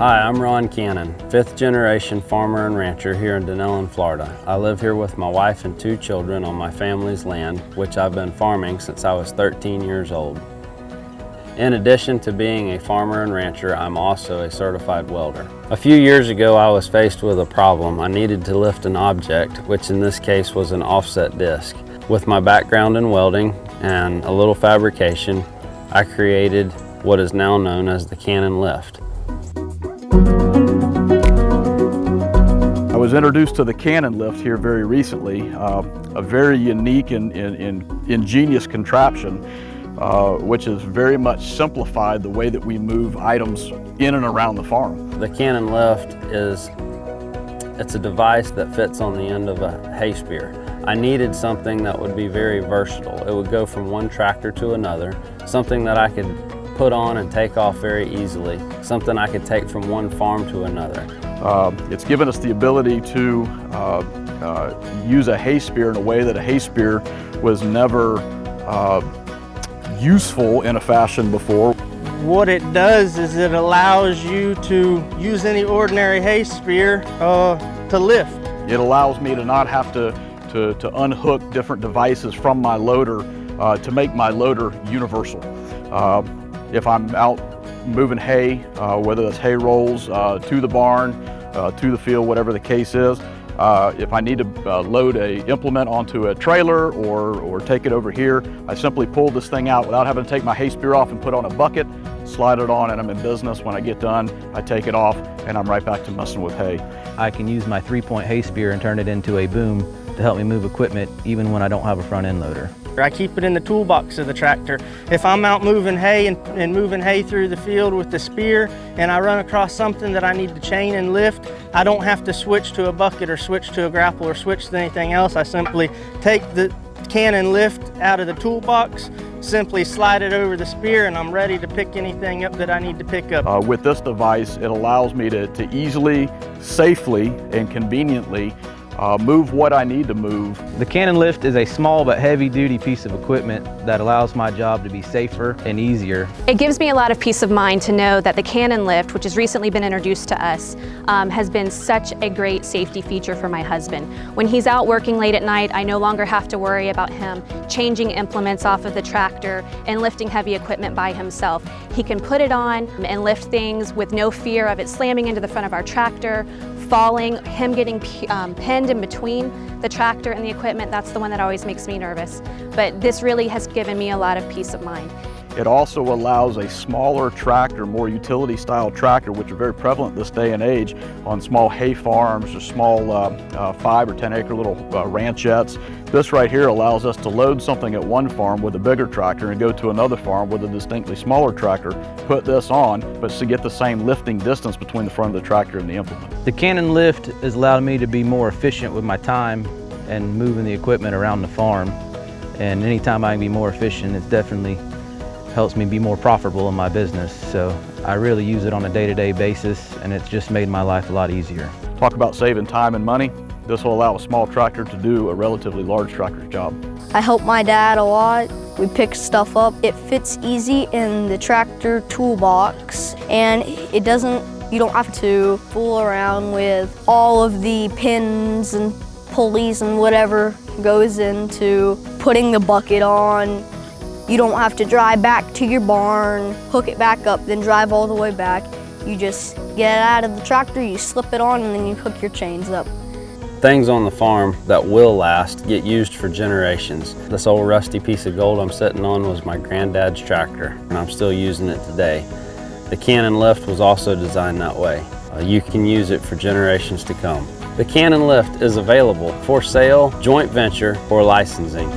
Hi, I'm Ron Cannon, 5th generation farmer and rancher here in Denellen, Florida. I live here with my wife and 2 children on my family's land, which I've been farming since I was 13 years old. In addition to being a farmer and rancher, I'm also a certified welder. A few years ago, I was faced with a problem. I needed to lift an object, which in this case was an offset disc. With my background in welding and a little fabrication, I created what is now known as the CannonLift. I was introduced to the CannonLift here very recently, a very unique and ingenious contraption, which has very much simplified the way that we move items in and around the farm. The CannonLift it's a device that fits on the end of a hay spear. I needed something that would be very versatile. It would go from one tractor to another, something that I could put on and take off very easily, something I could take from one farm to another. It's given us the ability to use a hay spear in a way that a hay spear was never useful in a fashion before. What it does is it allows you to use any ordinary hay spear to lift. It allows me to not have to unhook different devices from my loader to make my loader universal. If I'm out moving hay, whether that's hay rolls to the barn, to the field, whatever the case is, if I need to load a implement onto a trailer or take it over here, I simply pull this thing out without having to take my hay spear off and put on a bucket, slide it on, and I'm in business. When I get done, I take it off and I'm right back to messing with hay. I can use my 3-point hay spear and turn it into a boom to help me move equipment even when I don't have a front end loader. I keep it in the toolbox of the tractor. If I'm out moving hay and moving hay through the field with the spear and I run across something that I need to chain and lift, I don't have to switch to a bucket or switch to a grapple or switch to anything else. I simply take the CannonLift out of the toolbox, simply slide it over the spear, and I'm ready to pick anything up that I need to pick up. With this device, it allows me to easily, safely, and conveniently move what I need to move. The CannonLift is a small but heavy-duty piece of equipment that allows my job to be safer and easier. It gives me a lot of peace of mind to know that the CannonLift, which has recently been introduced to us, has been such a great safety feature for my husband. When he's out working late at night, I no longer have to worry about him changing implements off of the tractor and lifting heavy equipment by himself. He can put it on and lift things with no fear of it slamming into the front of our tractor, falling, him getting pinned in between the tractor and the equipment. That's the one that always makes me nervous. But this really has given me a lot of peace of mind. It also allows a smaller tractor, more utility style tractor, which are very prevalent this day and age on small hay farms or small 5 or 10 acre little ranchettes. This right here allows us to load something at one farm with a bigger tractor and go to another farm with a distinctly smaller tractor, put this on, but to get the same lifting distance between the front of the tractor and the implement. The CannonLift has allowed me to be more efficient with my time and moving the equipment around the farm. And anytime I can be more efficient, it definitely helps me be more profitable in my business. So I really use it on a day-to-day basis, and it's just made my life a lot easier. Talk about saving time and money. This will allow a small tractor to do a relatively large tractor's job. I help my dad a lot. We pick stuff up. It fits easy in the tractor toolbox, and you don't have to fool around with all of the pins and pulleys and whatever goes into putting the bucket on. You don't have to drive back to your barn, hook it back up, then drive all the way back. You just get it out of the tractor, you slip it on, and then you hook your chains up. Things on the farm that will last get used for generations. This old rusty piece of gold I'm sitting on was my granddad's tractor, and I'm still using it today. The CannonLift was also designed that way. You can use it for generations to come. The CannonLift is available for sale, joint venture, or licensing.